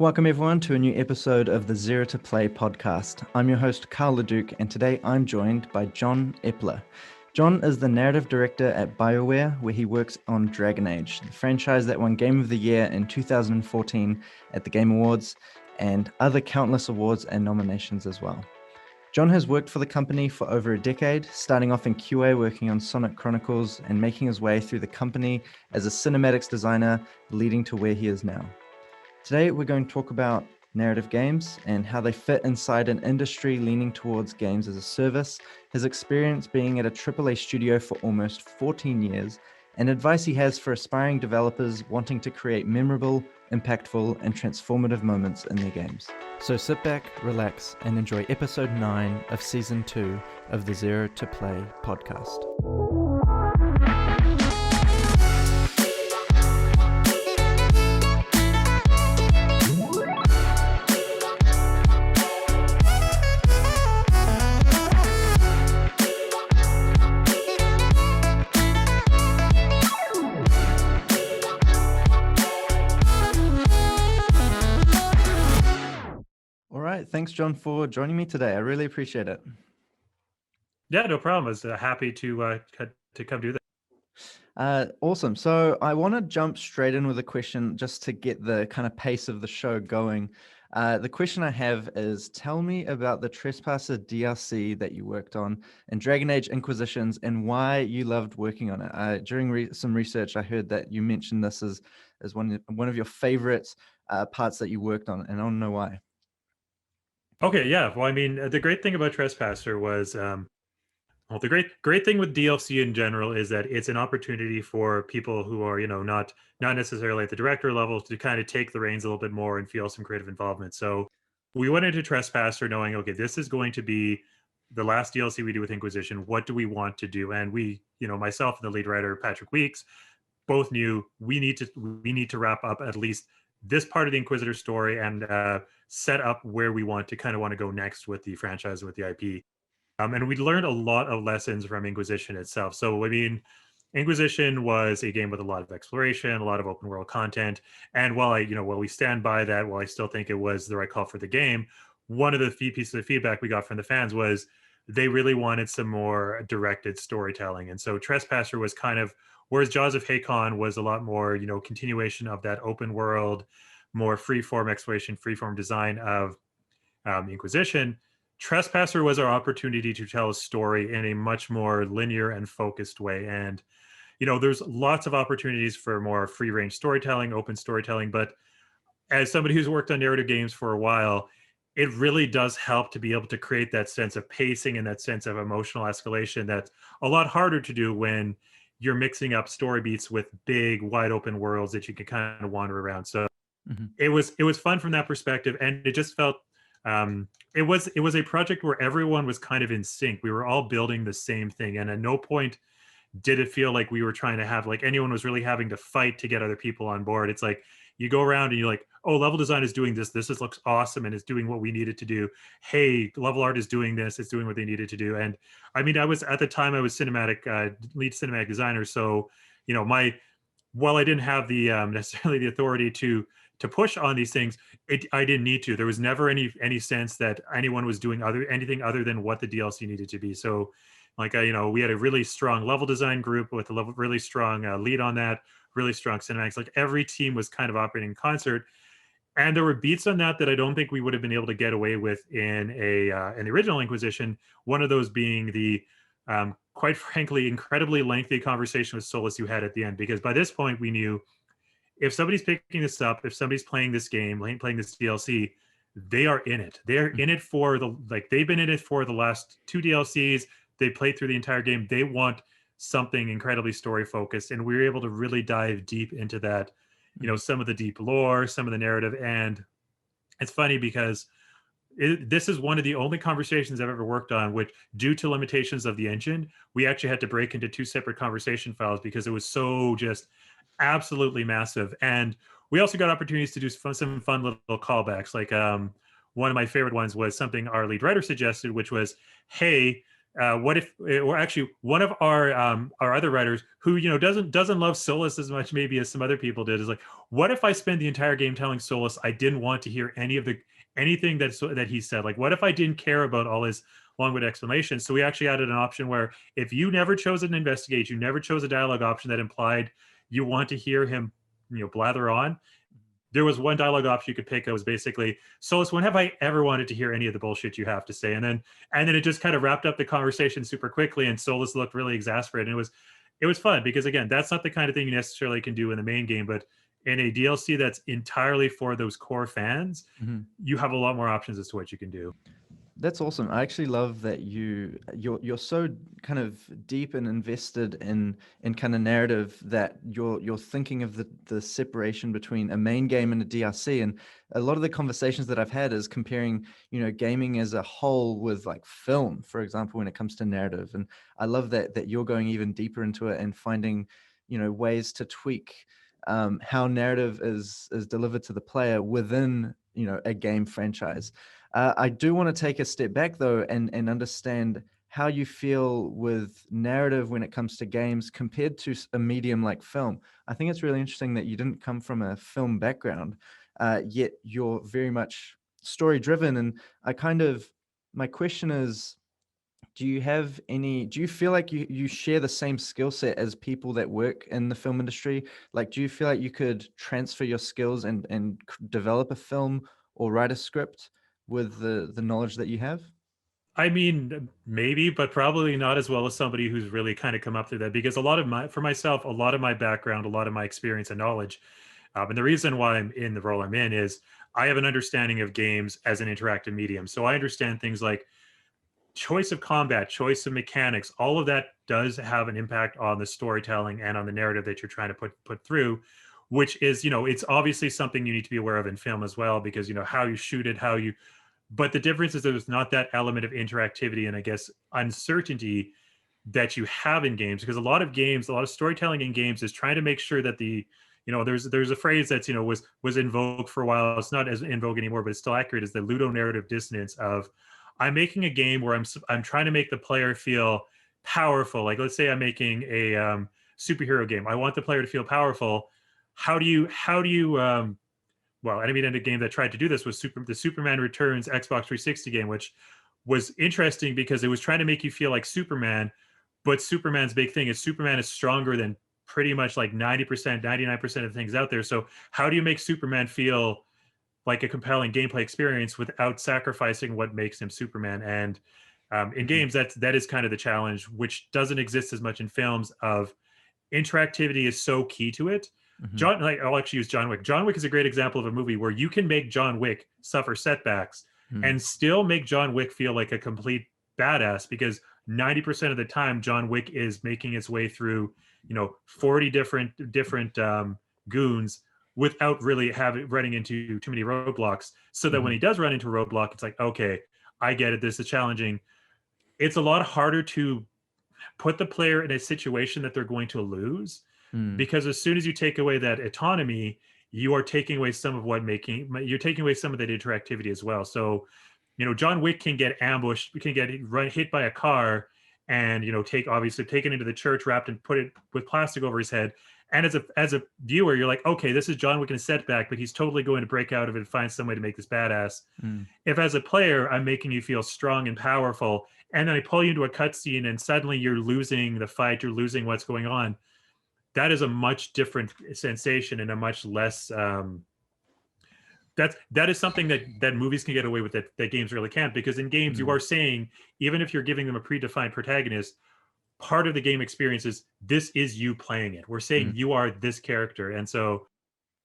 Welcome everyone to a new episode of the Zero to Play podcast. I'm your host Carl Leduc, and today I'm joined by John Epler. John is the narrative director at Bioware, where he works on Dragon Age, the franchise that won Game of the Year in 2014 at the Game Awards, and other countless awards and nominations as well. John has worked for the company for over a decade, starting off in QA working on Sonic Chronicles and making his way through the company as a cinematics designer, leading to where he is now. Today, we're going to talk about narrative games and how they fit inside an industry leaning towards games as a service, his experience being at a AAA studio for almost 14 years, and advice he has for aspiring developers wanting to create memorable, impactful, and transformative moments in their games. So sit back, relax, and enjoy episode 9 of season 2 of the Zero to Play podcast. Thanks, John, for joining me today. I really appreciate it. Yeah, no problem. I was happy to come do that. Awesome. So I want to jump straight in with a question just to get the kind of pace of the show going. The question I have is, tell me about the Trespasser DLC that you worked on in Dragon Age Inquisitions and why you loved working on it. During some research, I heard that you mentioned this as one of your favorite parts that you worked on, and I don't know why. Okay, yeah. Well, I mean, the great thing about Trespasser was, well, the great thing with DLC in general is that it's an opportunity for people who are, not necessarily at the director level to kind of take the reins a little bit more and feel some creative involvement. So we went into Trespasser knowing, okay, this is going to be the last DLC we do with Inquisition. What do we want to do? And we, myself and the lead writer, Patrick Weeks, both knew we need to wrap up at least this part of the Inquisitor story and set up where we want to go next with the franchise, with the IP. And we learned a lot of lessons from Inquisition itself. So, I mean, Inquisition was a game with a lot of exploration, a lot of open world content. And while we stand by that, while I still think it was the right call for the game, one of the pieces of feedback we got from the fans was they really wanted some more directed storytelling. And so Trespasser was kind of, whereas Jaws of Hakon was a lot more, continuation of that open world, more free-form exploration, free-form design of Inquisition, Trespasser was our opportunity to tell a story in a much more linear and focused way. And, there's lots of opportunities for more free-range storytelling, open storytelling. But as somebody who's worked on narrative games for a while, it really does help to be able to create that sense of pacing and that sense of emotional escalation that's a lot harder to do when you're mixing up story beats with big, wide open worlds that you can kind of wander around. So it was fun from that perspective, and it just felt it was a project where everyone was kind of in sync. We were all building the same thing, and at no point did it feel like we were trying to have like anyone was really having to fight to get other people on board. It's like you go around and you're like, oh, level design is doing this. This looks awesome and it's doing what we needed to do. Hey, level art is doing this. It's doing what they needed to do. And I mean, I was at the time I was lead cinematic designer. So, while I didn't have the necessarily the authority to push on these things, I didn't need to. There was never any sense that anyone was doing anything other than what the DLC needed to be. So, like, we had a really strong level design group with a really strong lead on that, really strong cinematics. Like every team was kind of operating in concert, and there were beats on that I don't think we would have been able to get away with in the original Inquisition. One of those being the quite frankly incredibly lengthy conversation with Solus you had at the end, because by this point we knew if somebody's picking this up, if somebody's playing this game, playing this DLC, they are in it. They're in it for they've been in it for the last 2 DLCs. They played through the entire game. They want something incredibly story focused. And we were able to really dive deep into that, some of the deep lore, some of the narrative. And it's funny because this is one of the only conversations I've ever worked on, which due to limitations of the engine, we actually had to break into 2 separate conversation files because it was so just absolutely massive. And we also got opportunities to do some fun little callbacks. Like one of my favorite ones was something our lead writer suggested, which was, hey, what if, or actually one of our other writers who, you know, doesn't love Solus as much maybe as some other people did, is like, what if I spend the entire game telling Solus I didn't want to hear anything that he said? Like, what if I didn't care about all his long-winded explanations? So we actually added an option where if you never chose an investigate, you never chose a dialogue option that implied you want to hear him, you know, blather on, there was one dialogue option you could pick that was basically, Solus, when have I ever wanted to hear any of the bullshit you have to say? And then it just kind of wrapped up the conversation super quickly, and Solus looked really exasperated. And it was fun because, again, that's not the kind of thing you necessarily can do in the main game, but in a DLC that's entirely for those core fans, you have a lot more options as to what you can do. That's awesome. I actually love that you're so kind of deep and invested in kind of narrative that you're thinking of the separation between a main game and a DRC. And a lot of the conversations that I've had is comparing, you know, gaming as a whole with like film, for example, when it comes to narrative. And I love that you're going even deeper into it and finding, you know, ways to tweak how narrative is delivered to the player within, you know, a game franchise. I do want to take a step back though and understand how you feel with narrative when it comes to games compared to a medium like film. I think it's really interesting that you didn't come from a film background, yet you're very much story driven. And my question is, do you feel like you share the same skill set as people that work in the film industry? Like, do you feel like you could transfer your skills and develop a film or write a script with the knowledge that you have? I mean, maybe, but probably not as well as somebody who's really kind of come up through that. Because for myself, a lot of my background, a lot of my experience and knowledge, and the reason why I'm in the role I'm in is I have an understanding of games as an interactive medium. So I understand things like choice of combat, choice of mechanics, all of that does have an impact on the storytelling and on the narrative that you're trying to put through, which is, you know, it's obviously something you need to be aware of in film as well, because, you know, how you shoot it, but the difference is there's not that element of interactivity and, I guess, uncertainty that you have in games, because a lot of storytelling in games is trying to make sure that there's a phrase that's, you know, was in vogue for a while. It's not as in vogue anymore, but it's still accurate, is the ludonarrative dissonance of, I'm making a game where I'm trying to make the player feel powerful. Like, let's say I'm making a superhero game. I want the player to feel powerful. Well, I mean, in a game that tried to do this was the Superman Returns Xbox 360 game, which was interesting because it was trying to make you feel like Superman, but Superman's big thing is Superman is stronger than pretty much like 90%, 99% of the things out there. So how do you make Superman feel like a compelling gameplay experience without sacrificing what makes him Superman? And in games, that is kind of the challenge, which doesn't exist as much in films. Of interactivity is so key to it. I'll actually use John Wick. John Wick is a great example of a movie where you can make John Wick suffer setbacks and still make John Wick feel like a complete badass, because 90% of the time John Wick is making its way through, you know, 40 different goons without really running into too many roadblocks, so that when he does run into a roadblock, it's like, okay, I get it, this is challenging. It's a lot harder to put the player in a situation that they're going to lose, because as soon as you take away that autonomy, you are taking away you're taking away some of that interactivity as well. So, you know, John Wick can get ambushed, can get hit by a car, and, you know, taken into the church, wrapped and put it with plastic over his head. And as a viewer, you're like, okay, this is John Wick in a setback, but he's totally going to break out of it and find some way to make this badass. If as a player, I'm making you feel strong and powerful, and then I pull you into a cutscene and suddenly you're losing the fight, you're losing what's going on, that is a much different sensation and a much less that is something that movies can get away with that games really can't. Because in games, you are saying, even if you're giving them a predefined protagonist, part of the game experience is, this is you playing it. We're saying you are this character. And so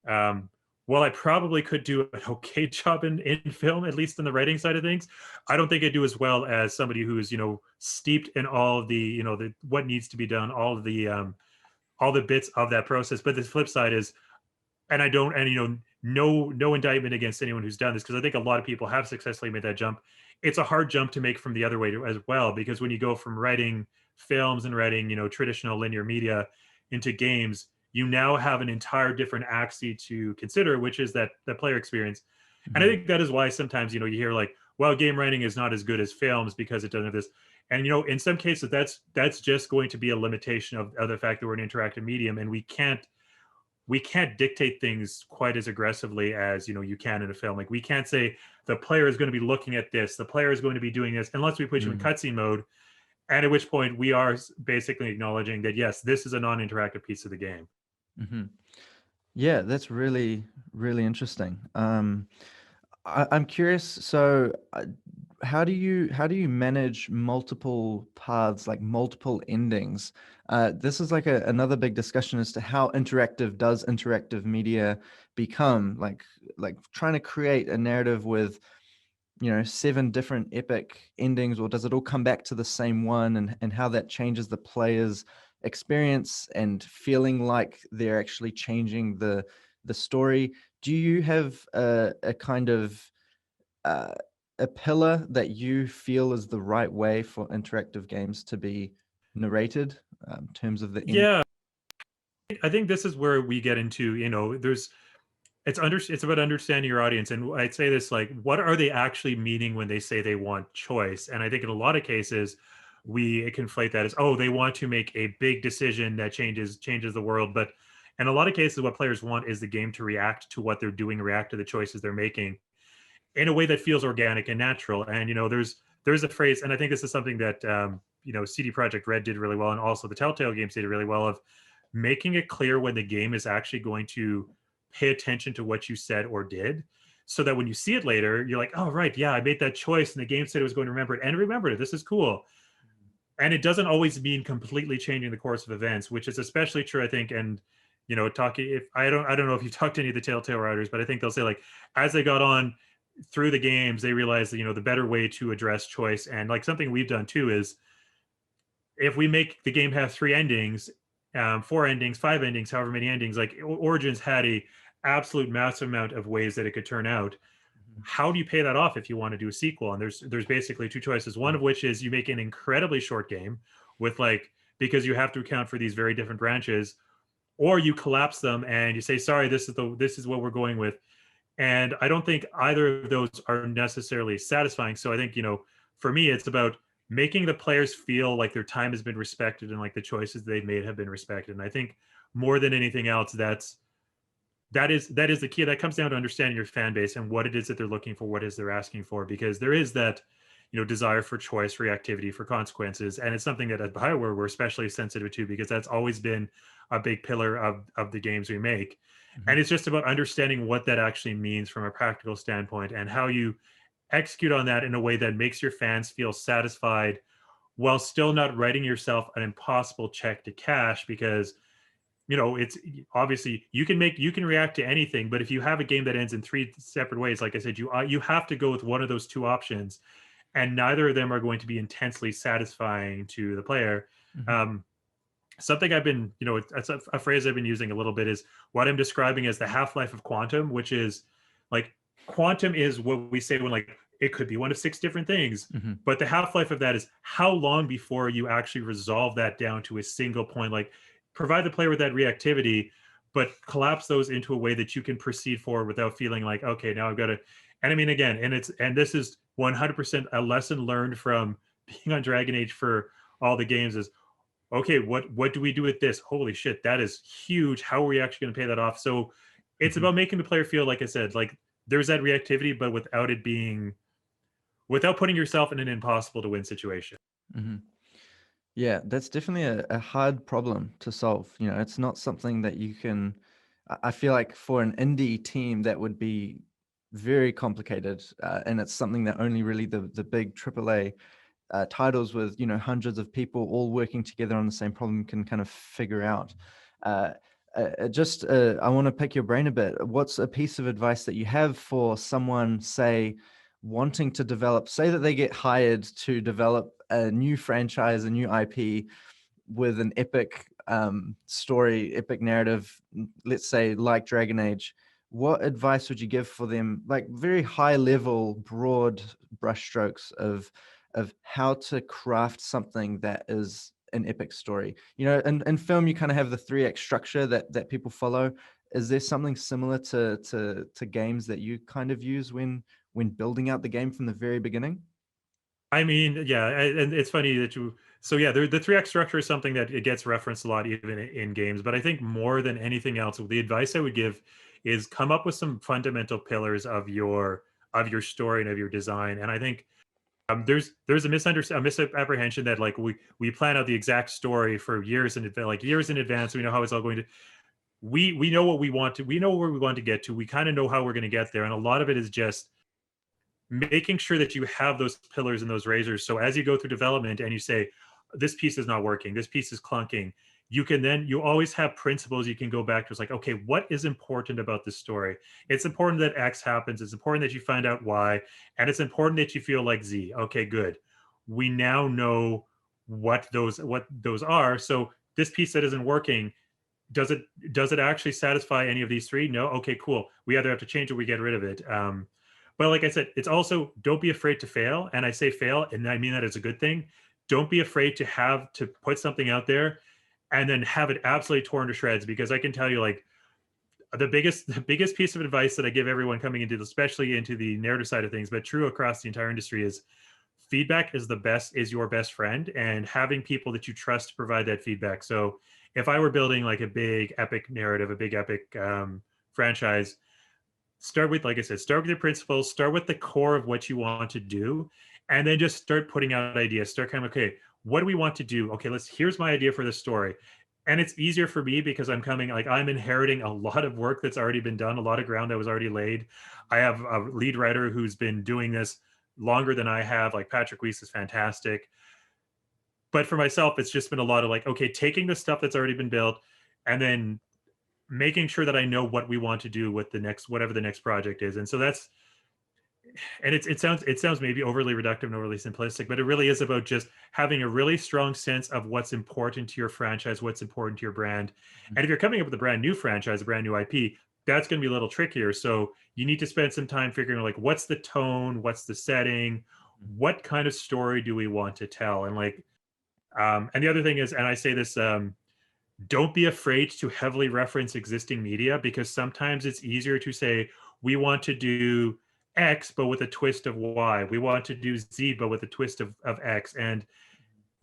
while I probably could do an okay job in film, at least in the writing side of things, I don't think I do as well as somebody who's, you know, steeped in all of the, you know, what needs to be done, all the bits of that process. But the flip side is, and you know, no indictment against anyone who's done this, because I think a lot of people have successfully made that jump. It's a hard jump to make from the other way as well, because when you go from writing films and writing, you know, traditional linear media into games, you now have an entire different axis to consider, which is that the player experience. And I think that is why sometimes, you know, you hear like, well, game writing is not as good as films because it doesn't have this. And in some cases, that's just going to be a limitation of the fact that we're an interactive medium, and we can't dictate things quite as aggressively as you can in a film. Like we can't say the player is going to be looking at this, the player is going to be doing this, unless we put you in Mm. cutscene mode. And at which point we are basically acknowledging that yes, this is a non-interactive piece of the game. Hmm. Yeah, that's really, really interesting. I'm curious. So, how do you manage multiple paths, like multiple endings? This is like another big discussion as to how interactive does interactive media become? Like trying to create a narrative with 7 different epic endings, or does it all come back to the same one, and how that changes the player's experience and feeling like they're actually changing the story? Do you have a kind of uh, a pillar that you feel is the right way for interactive games to be narrated, in terms of the end? Yeah, I think this is where we get into, there's it's about understanding your audience. And I'd say this, like, what are they actually meaning when they say they want choice? And I think in a lot of cases we conflate that as, oh, they want to make a big decision that changes the world. But in a lot of cases what players want is the game to react to what they're doing, react to the choices they're making in a way that feels organic and natural. And there's a phrase, and I think this is something that CD Projekt Red did really well, and also the Telltale games did really well, of making it clear when the game is actually going to pay attention to what you said or did, so that when you see it later, you're like, oh right, yeah, I made that choice, and the game said it was going to remember it, and it remembered it. This is cool. And it doesn't always mean completely changing the course of events, which is especially true, I think. And talking, if I don't know if you've talked to any of the Telltale writers, but I think they'll say, like, as they got on through the games, they realized that the better way to address choice, and like something we've done too, is if we make the game have 3 endings, 4 endings, 5 endings, however many endings, like Origins had a absolute massive amount of ways that it could turn out. How do you pay that off if you want to do a sequel? And there's basically 2 choices. One of which is you make an incredibly short game with, like, because you have to account for these very different branches, or you collapse them and you say, sorry, this is what we're going with. And I don't think either of those are necessarily satisfying. So I think, for me, it's about making the players feel like their time has been respected, and like the choices they've made have been respected. And I think more than anything else, that is the key. That comes down to understanding your fan base and what it is that they're looking for, what it is they're asking for, because there is that desire for choice, reactivity, for consequences. And it's something that at Bioware we're especially sensitive to, because that's always been a big pillar of the games we make. And Mhm. it's just about understanding what that actually means from a practical standpoint, and how you execute on that in a way that makes your fans feel satisfied, while still not writing yourself an impossible check to cash. Because it's obviously, you can react to anything, but if you have a game that ends in 3 separate ways, like I said, you have to go with one of those 2 options, and neither of them are going to be intensely satisfying to the player. Mhm. um, Something I've been, it's a phrase I've been using a little bit, is what I'm describing as the half-life of quantum, which is like, quantum is what we say when, like, it could be one of 6 different things. Mhm. But the half-life of that is how long before you actually resolve that down to a single point. Like, provide the player with that reactivity, but collapse those into a way that you can proceed forward without feeling like, okay, now I've got to. And I mean, again, and this is 100% a lesson learned from being on Dragon Age for all the games, is, okay, what do we do with this? Holy shit, that is huge. How are we actually going to pay that off? So it's Mhm. about making the player feel, like I said, like there's that reactivity, but without putting yourself in an impossible to win situation. Mhm. Yeah, that's definitely a hard problem to solve. It's not something that you can. I feel like for an indie team that would be very complicated, and it's something that only really the big AAA titles with hundreds of people all working together on the same problem can kind of figure out. Uh, I want to pick your brain a bit. What's a piece of advice that you have for someone, say, wanting to develop, say that they get hired to develop a new franchise, a new IP with an epic story, epic narrative, let's say like Dragon Age? What advice would you give for them, like very high level, broad brushstrokes of how to craft something that is an epic story? In film, you kind of have the 3 act structure that people follow. Is there something similar to games that you kind of use when building out the game from the very beginning? I mean, yeah, and it's funny that you. So yeah, the 3x structure is something that it gets referenced a lot even in games. But I think more than anything else, the advice I would give is come up with some fundamental pillars of your story and of your design. And I think there's a misapprehension that like we plan out the exact story for years in advance, like years in advance. We know how it's all going to. We know what we want to. We know where we want to get to. We kind of know how we're going to get there, and a lot of it is just making sure that you have those pillars and those razors. So as you go through development and you say, this piece is not working, this piece is clunking, you always have principles you can go back to. It's like, okay, what is important about this story? It's important that X happens. It's important that you find out Y, and it's important that you feel like Z. Okay, good. We now know what those are. So this piece that isn't working, does it actually satisfy any of these three? No. Okay, cool. We either have to change it or we get rid of it. But like I said, it's also don't be afraid to fail. And I say fail, and I mean that as a good thing. Don't be afraid to have to put something out there and then have it absolutely torn to shreds. Because I can tell you, like the biggest piece of advice that I give everyone coming into, especially into the narrative side of things, but true across the entire industry, is feedback is your best friend, and having people that you trust to provide that feedback. So if I were building like a big epic narrative, a big epic franchise, start with, like I said, start with your principles, start with the core of what you want to do, and then just start putting out ideas. Start kind of, okay, what do we want to do? Okay, here's my idea for this story. And it's easier for me because I'm inheriting a lot of work that's already been done, a lot of ground that was already laid. I have a lead writer who's been doing this longer than I have. Like Patrick Weiss is fantastic. But for myself, it's just been a lot of like, okay, taking the stuff that's already been built and then making sure that I know what we want to do with whatever the next project is. And so that's, and it sounds maybe overly reductive and overly simplistic, but it really is about just having a really strong sense of what's important to your franchise, what's important to your brand. Mhm. And if you're coming up with a brand new franchise, a brand new IP, that's going to be a little trickier. So you need to spend some time figuring out like what's the tone, what's the setting, what kind of story do we want to tell, and like and the other thing is, and I say this, don't be afraid to heavily reference existing media, because sometimes it's easier to say we want to do X but with a twist of Y, we want to do Z but with a twist of X. And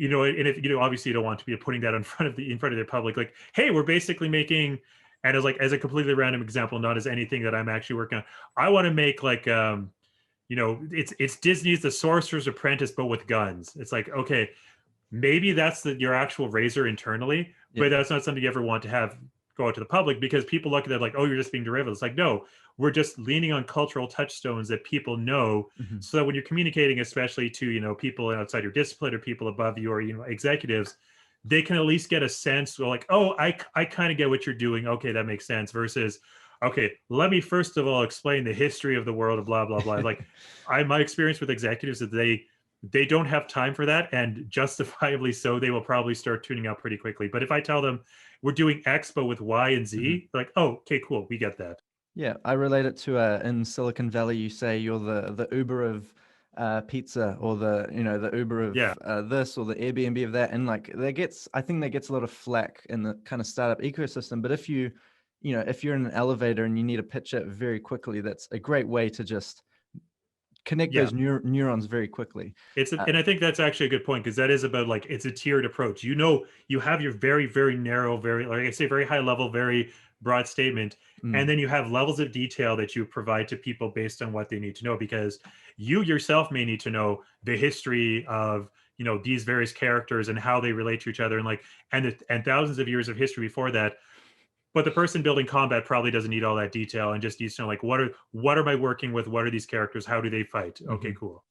and if obviously you don't want to be putting that in front of the public, like, hey, we're basically making, and as a completely random example, not as anything that I'm actually working on, I want to make like it's Disney's The Sorcerer's Apprentice but with guns. It's like, okay, maybe that's your actual razor internally, Yeah. but that's not something you ever want to have go out to the public, because people look at it like, oh, you're just being derivative. It's like, no, we're just leaning on cultural touchstones that people know. Mhm. So that when you're communicating, especially to people outside your discipline or people above you or executives, they can at least get a sense of like, oh, I kind of get what you're doing. Okay, that makes sense. Versus, okay, let me first of all explain the history of the world of blah blah blah. Like, my experience with executives is that they don't have time for that, and justifiably so. They will probably start tuning out pretty quickly. But if I tell them we're doing X but with Y and Mhm. Z, like, oh, okay, cool, we get that. Yeah, I relate it to in Silicon Valley, you say you're the Uber of pizza, or the Uber Yeah, of this, or the Airbnb of that, and like I think that gets a lot of flack in the kind of startup ecosystem. But if you're in an elevator and you need to pitch it very quickly, that's a great way to just connect yeah. those neurons very quickly. Uh, And I think that's actually a good point, because that is about like it's a tiered approach. You have your very, very narrow, very, like I say, very high level, very broad statement, and mm, then you have levels of detail that you provide to people based on what they need to know, because you yourself may need to know the history of these various characters and how they relate to each other, and like and thousands of years of history before that. But the person building combat probably doesn't need all that detail and just needs to know like what am I working with? What are these characters? How do they fight? Okay, mhm. cool.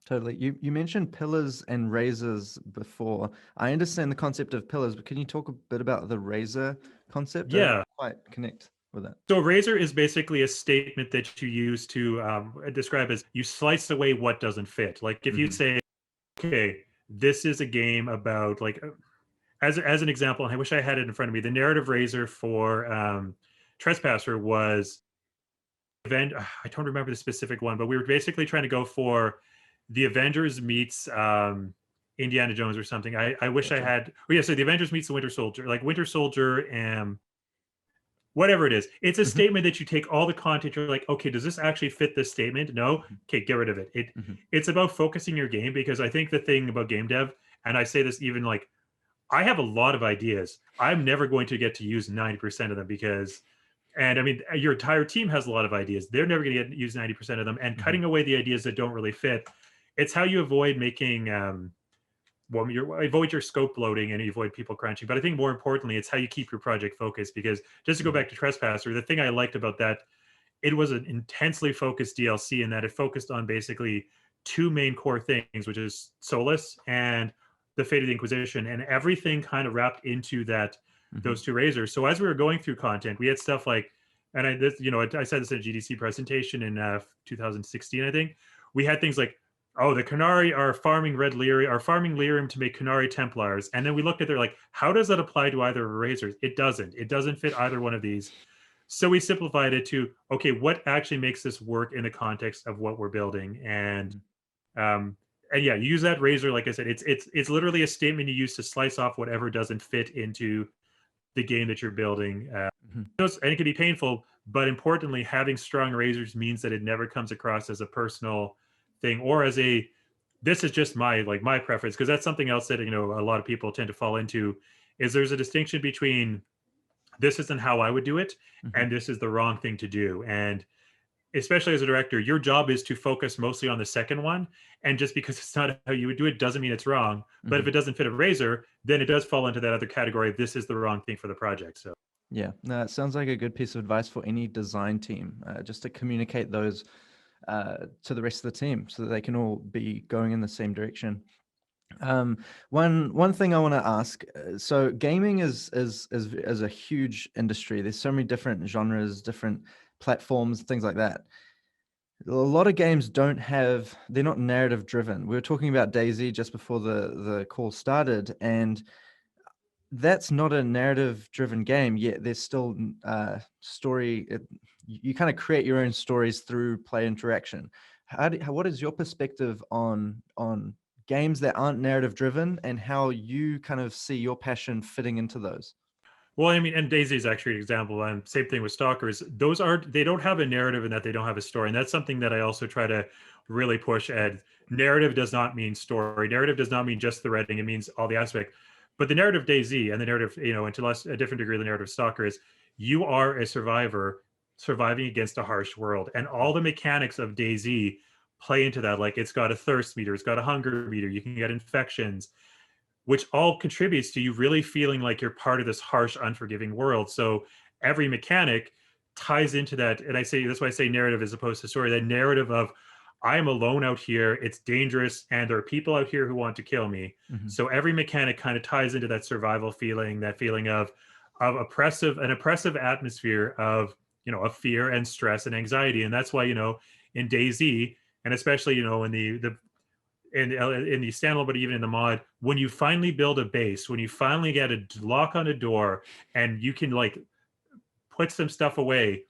Totally. You mentioned pillars and razors before. I understand the concept of pillars, but can you talk a bit about the razor concept? I didn't Yeah. quite connect with that. So razor is basically a statement that you use to describe as you slice away what doesn't fit. Like if you Hmm. say, okay, this is a game about like, as an example, and I wish I had it in front of me, the narrative razor for Trespasser was I don't remember the specific one, but we were basically trying to go for the Avengers meets Indiana Jones or something. I wish I Gotcha. had. Oh yeah, so the Avengers meets the Winter Soldier, like Winter Soldier and whatever it is. It's a Mhm. statement that you take all the content. You're like, okay, does this actually fit this statement? No. Okay, get rid of it. Mhm. It's about focusing your game, because I think the thing about game dev, and I say this even like, I have a lot of ideas. I'm never going to get to use 90% of them because, and I mean, your entire team has a lot of ideas. They're never going to get to use 90% of them. And Mhm. cutting away the ideas that don't really fit, it's how you avoid making, well, you avoid your scope bloating and you avoid people crunching. But I think more importantly, it's how you keep your project focused. Because just to go Mhm. back to Trespasser, the thing I liked about that, it was an intensely focused DLC in that it focused on basically two main core things, which is Solus and the Fate of the Inquisition, and everything kind of wrapped into that, Mhm. those two razors. So as we were going through content, we had stuff like, and I said this in a GDC presentation in 2016, I think. We had things like, oh, the Canari are farming red lyrium, are farming lyrium to make Canari Templars, and then we looked at there like, how does that apply to either razors? It doesn't. It doesn't fit either one of these. So we simplified it to, okay, what actually makes this work in the context of what we're building? Mhm. Um, and yeah, you use that razor. Like I said, it's literally a statement you use to slice off whatever doesn't fit into the game that you're building. Mhm. And it can be painful, but importantly, having strong razors means that it never comes across as a personal thing or as a, this is just my, like, my preference, because that's something else that a lot of people tend to fall into, is there's a distinction between this isn't how I would do it, Mhm. and this is the wrong thing to do. And especially as a director, your job is to focus mostly on the second one. And just because it's not how you would do it doesn't mean it's wrong. But if Mhm. it doesn't fit a razor, then it does fall into that other category of this is the wrong thing for the project. So Yeah, no, it sounds like a good piece of advice for any design team, just to communicate those to the rest of the team so that they can all be going in the same direction. One thing I want to ask. So gaming is a huge industry. There's so many different genres, different platforms, things like that. A lot of games don't have. They're not narrative driven. We were talking about Daisy just before the call started, and that's not a narrative driven game, yet there's still story. You kind of create your own stories through play interaction. What is your perspective on games that aren't narrative driven, and how you kind of see your passion fitting into those? well, I mean, and Daisy is actually an example. And same thing with Stalkers. Those are, they don't have a narrative and that they don't have a story. And that's something that I also try to really push at. Narrative does not mean story. Narrative does not mean just the writing. It means all the aspect. But the narrative Daisy and the narrative, and to less a different degree, the narrative Stalker is you are a survivor surviving against a harsh world. And all the mechanics of Daisy play into that. Like it's got a thirst meter, it's got a hunger meter, you can get infections, which all contributes to you really feeling like you're part of this harsh, unforgiving world. So every mechanic ties into that. And I say that's why I say narrative as opposed to story. That narrative of I am alone out here, it's dangerous, and there are people out here who want to kill me. Mhm. So every mechanic kind of ties into that survival feeling, that feeling of an oppressive atmosphere of of fear and stress and anxiety. And that's why, in DayZ, and especially, in in the standalone, but even in the mod, when you finally build a base, when you finally get a lock on a door and you can like put some stuff away,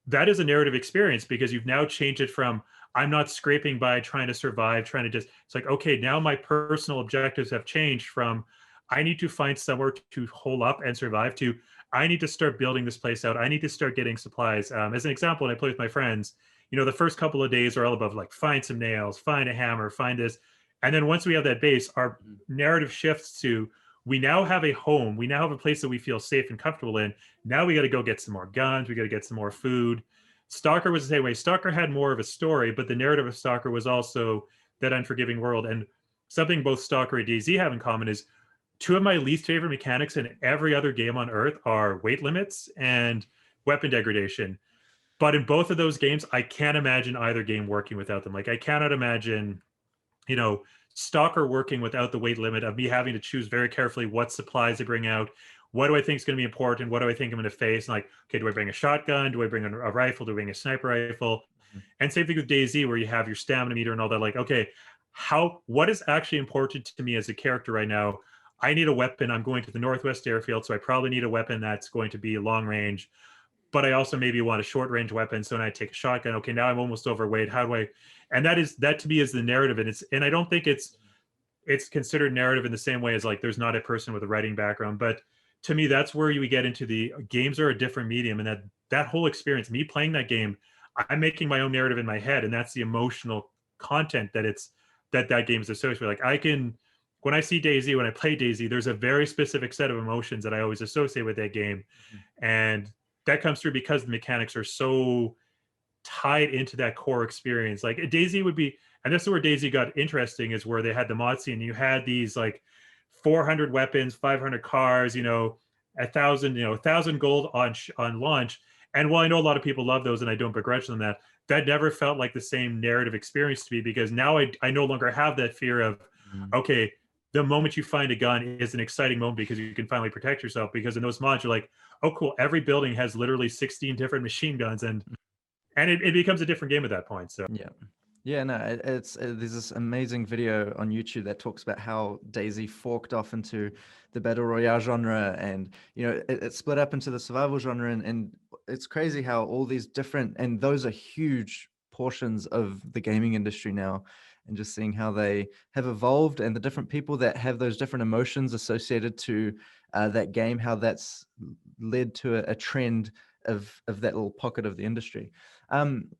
that is a narrative experience because you've now changed it from I'm not scraping by trying to survive, trying to just, it's like, okay, now my personal objectives have changed from I need to find somewhere to hole up and survive to I need to start building this place out. I need to start getting supplies. As an example, when I play with my friends, the first couple of days are all about like find some nails, find a hammer, find this. And then once we have that base, our Mhm. narrative shifts to we now have a home. We now have a place that we feel safe and comfortable in. Now we got to go get some more guns. We got to get some more food. Stalker was the same way. Stalker had more of a story, but the narrative of Stalker was also that unforgiving world. And something both Stalker and DayZ have in common is two of my least favorite mechanics in every other game on Earth are weight limits and weapon degradation. But in both of those games, I can't imagine either game working without them. Like I cannot imagine, you know, Stalker working without the weight limit of me having to choose very carefully what supplies to bring out. What do I think is going to be important? What do I think I'm going to face? And like, okay, do I bring a shotgun? Do I bring a rifle? Do I bring a sniper rifle? Mhm. And same thing with DayZ, where you have your stamina meter and all that. Like, okay, what is actually important to me as a character right now? I need a weapon. I'm going to the Northwest Airfield, so I probably need a weapon that's going to be long range, but I also maybe want a short range weapon. So when I take a shotgun, okay, now I'm almost overweight. How do I? And that to me is the narrative, and I don't think it's considered narrative in the same way as like there's not a person with a writing background, but to me, that's where you get into the games are a different medium, and that whole experience, me playing that game, I'm making my own narrative in my head, and that's the emotional content that game is associated with. Like I can, when I see Daisy, when I play Daisy, there's a very specific set of emotions that I always associate with that game, and that comes through because the mechanics are so tied into that core experience. Like Daisy would be, and this is where Daisy got interesting, is where they had the mod scene. You had these like 400 weapons, 500 cars, 1,000, 1,000 gold on launch. And while I know a lot of people love those, and I don't begrudge them that, that never felt like the same narrative experience to me, because now I no longer have that fear of, Mm. okay, the moment you find a gun is an exciting moment because you can finally protect yourself. Because in those mods, you're like, oh, cool, every building has literally 16 different machine guns, and it becomes a different game at that point. So Yeah. Yeah, no, it's there's this amazing video on YouTube that talks about how Daisy forked off into the battle royale genre, and it split up into the survival genre, and it's crazy how all these different, and those are huge portions of the gaming industry now, and just seeing how they have evolved, and the different people that have those different emotions associated to that game, how that's led to a trend of that little pocket of the industry.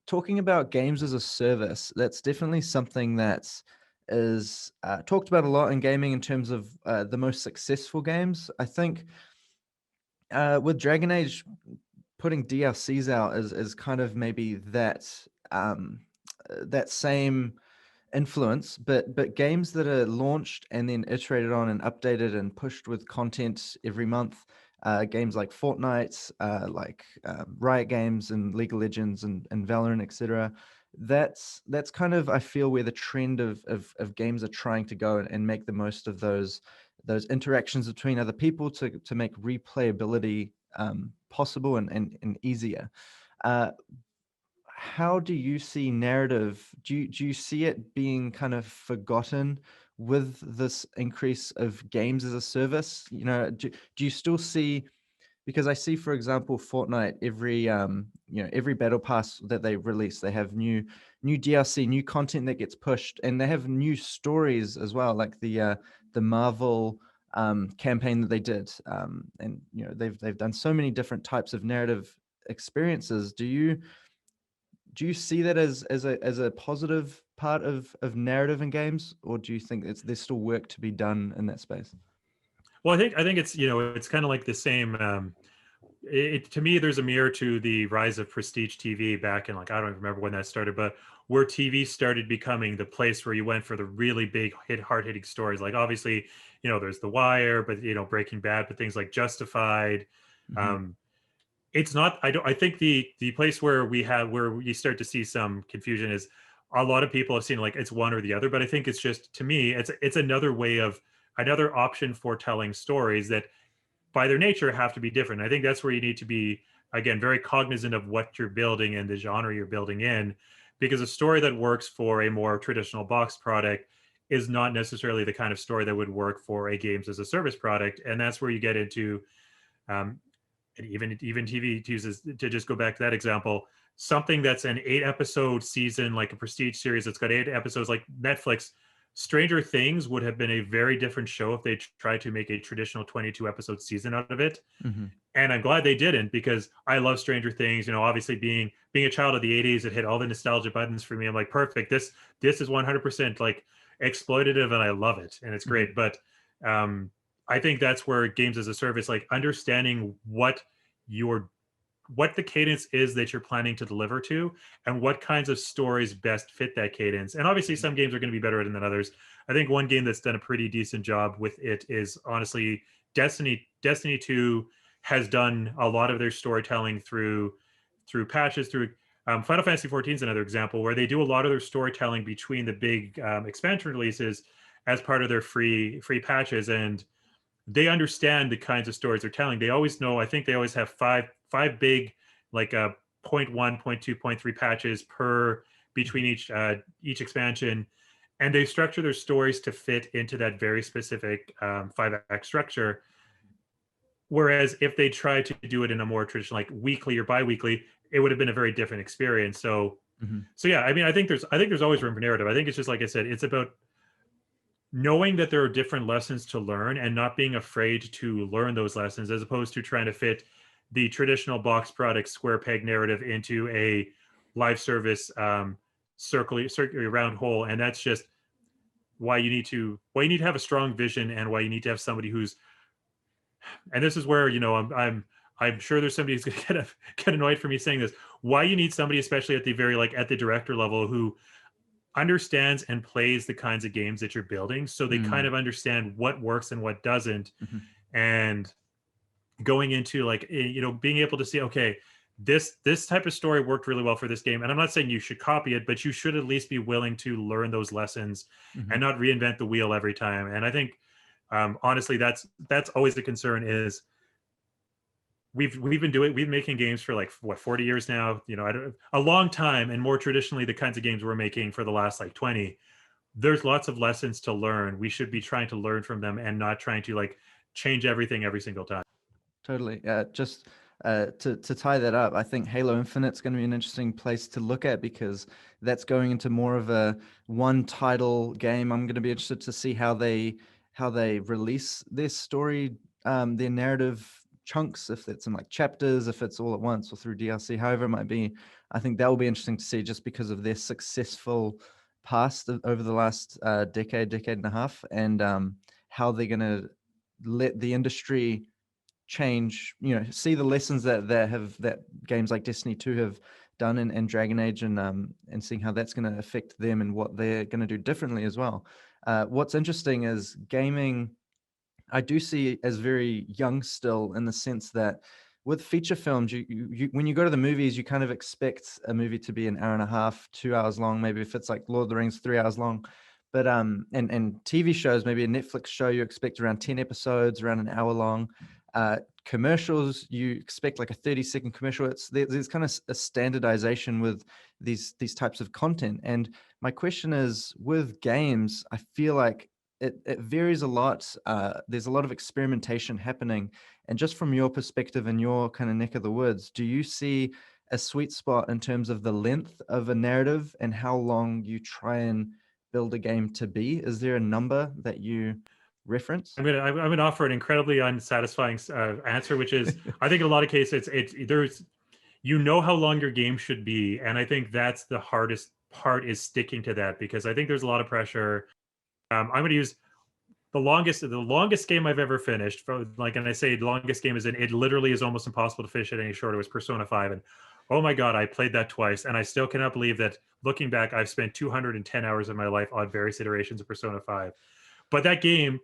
Talking about games as a service, that's definitely something that is talked about a lot in gaming in terms of the most successful games. I think with Dragon Age, putting DLCs out is kind of maybe that same influence, but games that are launched and then iterated on and updated and pushed with content every month, games like Fortnite, like Riot Games and League of Legends and Valorant, etc. That's kind of, I feel, where the trend of games are trying to go, and make the most of those interactions between other people to make replayability possible and easier. How do you see narrative? Do you see it being kind of forgotten with this increase of games as a service? Do you still see, because I see, for example, Fortnite, every battle pass that they release, they have new DLC, new content that gets pushed, and they have new stories as well, like the Marvel campaign that they did, and they've done so many different types of narrative experiences. Do you see that as a positive part of narrative in games, or do you think there's still work to be done in that space? well, I think it's it's kind of like the same. To me, there's a mirror to the rise of prestige TV back in, like, I don't even remember when that started, but where TV started becoming the place where you went for the really big hard hitting stories. Like obviously, there's The Wire, but Breaking Bad, but things like Justified. Hmm. Um, it's not. I think the place where we start to see some confusion is a lot of people have seen like it's one or the other, but I think it's just, to me, it's another option for telling stories that by their nature have to be different. I think that's where you need to be, again, very cognizant of what you're building and the genre you're building in, because a story that works for a more traditional box product is not necessarily the kind of story that would work for a games as a service product. And that's where you get into um, and even TV, to just go back to that example, something that's an 8 episode season, like a prestige series that's got 8 episodes, like Netflix. Stranger Things would have been a very different show if they tried to make a traditional 22 episode season out of it. Hmm. And I'm glad they didn't, because I love Stranger Things. Obviously being a child of the 80s, it hit all the nostalgia buttons for me. I'm like, perfect. This is 100% like exploitative, and I love it, and it's Hmm. great. But um, I think that's where games as a service, like understanding your what the cadence is that you're planning to deliver to, and what kinds of stories best fit that cadence. And obviously some games are going to be better at it than others. I think one game that's done a pretty decent job with it is honestly Destiny 2 has done a lot of their storytelling through patches, through Final Fantasy 14 is another example where they do a lot of their storytelling between the big expansion releases as part of their free patches, and they understand the kinds of stories they're telling. They always know. I think they always have five big, like point 1, point 2, point 3 patches per between each expansion, and they structure their stories to fit into that very specific 5 act structure. Whereas if they tried to do it in a more traditional, like weekly or biweekly, it would have been a very different experience. So Hmm. yeah, I mean, I think there's always room for narrative. I think it's just like I said, it's about knowing that there are different lessons to learn and not being afraid to learn those lessons, as opposed to trying to fit the traditional box product square peg narrative into a live service circular round hole. And that's just why you need to have a strong vision, and why you need to have somebody who's, and this is where, I'm sure there's somebody who's going to get annoyed for me saying this, why you need somebody, especially at the very, like, at the director level, who understands and plays the kinds of games that you're building, so they kind Mm, of understand what works and what doesn't. mhm, And going into, like, being able to see, okay, this type of story worked really well for this game, and I'm not saying you should copy it, but you should at least be willing to learn those lessons mhm. and not reinvent the wheel every time. And I think, honestly, that's always the concern. Is we've been making games for, like, what, 40 years now, I don't, a long time. And more traditionally, the kinds of games we're making for the last, like, 20, there's lots of lessons to learn. We should be trying to learn from them and not trying to, like, change everything every single time. Totally. Just to tie that up, I think Halo Infinite's going to be an interesting place to look at, because that's going into more of a one title game. I'm going to be interested to see how they release their story, their narrative chunks, if it's in like chapters, if it's all at once or through DLC, however it might be. I think that will be interesting to see, just because of their successful past over the last decade and a half, and how they're going to let the industry change, see the lessons that games like Destiny 2 have done, and Dragon Age, and seeing how that's going to affect them and what they're going to do differently as well. What's interesting is gaming, I do see as very young still, in the sense that with feature films, you when you go to the movies, you kind of expect a movie to be an hour and a half, 2 hours long. Maybe if it's like Lord of the Rings, 3 hours long. But and TV shows, maybe a Netflix show, you expect around 10 episodes, around an hour long. Commercials, you expect like a 30-second commercial. There's kind of a standardization with these types of content. And my question is, with games, I feel like it varies a lot. There's a lot of experimentation happening. And just from your perspective and your kind of neck of the woods, do you see a sweet spot in terms of the length of a narrative and how long you try and build a game to be? Is there a number that you reference? I'm gonna offer an incredibly unsatisfying answer, which is, I think in a lot of cases there's, how long your game should be, and I think that's the hardest part, is sticking to that, because I think there's a lot of pressure. I'm going to use the longest game I've ever finished. And I say the longest game is it literally is almost impossible to finish it any shorter. It was Persona 5, and oh my god, I played that twice, and I still cannot believe that, looking back, I've spent 210 hours of my life on various iterations of Persona 5. But that game,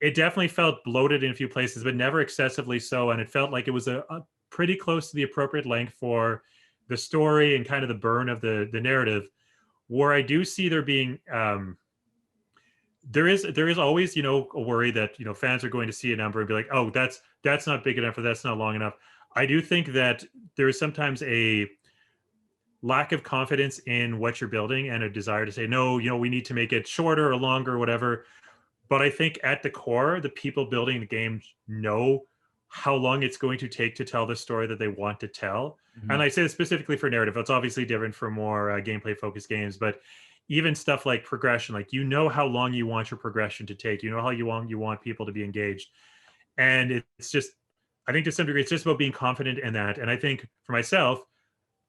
it definitely felt bloated in a few places, but never excessively so, and it felt like it was a pretty close to the appropriate length for the story and kind of the burn of the narrative. Where I do see there being there is always, a worry that, fans are going to see a number and be like, oh, that's not big enough, or that's not long enough. I do think that there is sometimes a lack of confidence in what you're building, and a desire to say, no, we need to make it shorter or longer or whatever. But I think at the core, the people building the games know how long it's going to take to tell the story that they want to tell. And Mhm. I say this specifically for narrative. It's obviously different for more gameplay focused games, but even stuff like progression, like, how long you want your progression to take, how you want people to be engaged. And it's just, I think to some degree, it's just about being confident in that. And I think for myself,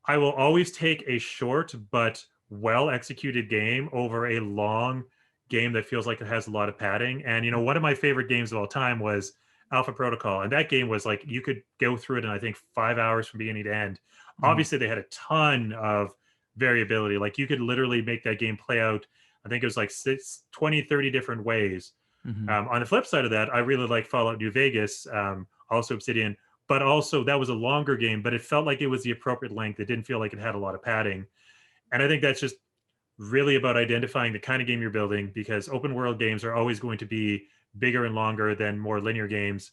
I will always take a short but well executed game over a long game that feels like it has a lot of padding. And one of my favorite games of all time was Alpha Protocol, and that game was like, you could go through it in, I think, 5 hours from beginning to end. Mhm. Obviously, they had a ton of variability. Like, you could literally make that game play out, I think it was like 20, 30 different ways. Mhm. On the flip side of that, I really like Fallout New Vegas, also Obsidian, but also that was a longer game, but it felt like it was the appropriate length. It didn't feel like it had a lot of padding. And I think that's just really about identifying the kind of game you're building, because open world games are always going to be bigger and longer than more linear games.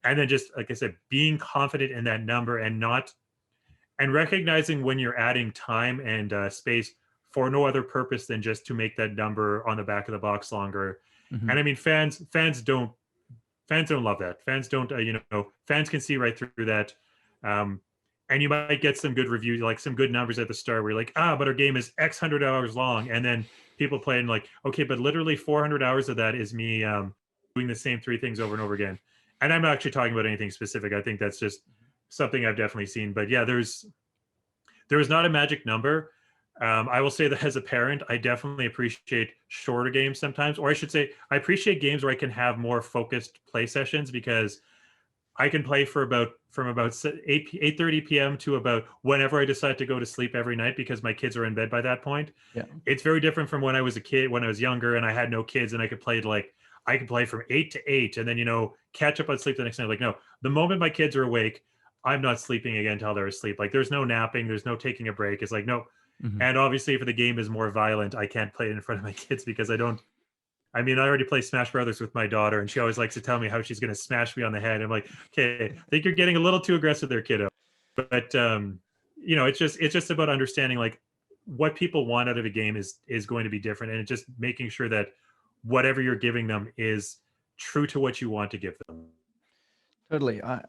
And then, just like I said, being confident in that number, and recognizing when you're adding time and space for no other purpose than just to make that number on the back of the box longer. And Mhm. I mean, fans don't love that. Fans don't, fans can see right through that. Um, and you might get some good reviews, like some good numbers at the start where you're like, but our game is X hundred hours long. And then people play and like, okay, but literally 400 hours of that is me doing the same three things over and over again. And I'm not actually talking about anything specific. I think that's just something I've definitely seen. But yeah, there is not a magic number. I will say that as a parent, I definitely appreciate shorter games sometimes, or I should say, I appreciate games where I can have more focused play sessions because I can play for from about 8:30 p.m. to about whenever I decide to go to sleep every night because my kids are in bed by that point. Yeah. It's very different from when I was a kid, when I was younger and I had no kids and I could play from 8 to 8 and then catch up on sleep the next night. Like, no, the moment my kids are awake, I'm not sleeping again until they're asleep. Like, there's no napping, there's no taking a break. It's like, no. And obviously, if the game is more violent, I can't play it in front of my kids because I already play Smash Brothers with my daughter, and she always likes to tell me how she's going to smash me on the head. I'm like, okay, I think you're getting a little too aggressive there, kiddo. But it's just about understanding like what people want out of a game is going to be different, and it's just making sure that whatever you're giving them is true to what you want to give them. Totally. I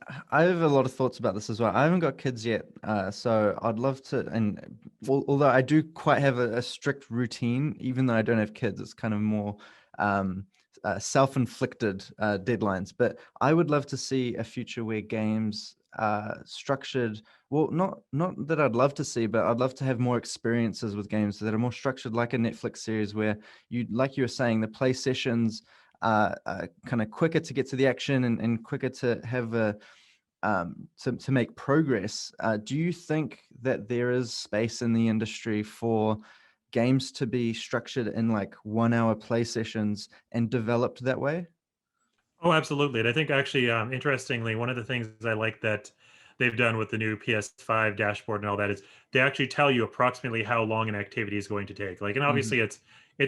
have a lot of thoughts about this as well. I haven't got kids yet, so I'd love to. And although I do quite have a strict routine, even though I don't have kids, it's kind of more self-inflicted deadlines. But I would love to see a future where games are structured. Well, not that I'd love to see, but I'd love to have more experiences with games that are more structured, like a Netflix series, where like you were saying, the play sessions kind of quicker to get to the action and quicker to have to make progress. Do you think that there is space in the industry for games to be structured in like 1 hour play sessions and developed that way? Oh, absolutely. And I think actually, interestingly, one of the things I like that they've done with the new PS5 dashboard and all that is they actually tell you approximately how long an activity is going to take. Like, and obviously it's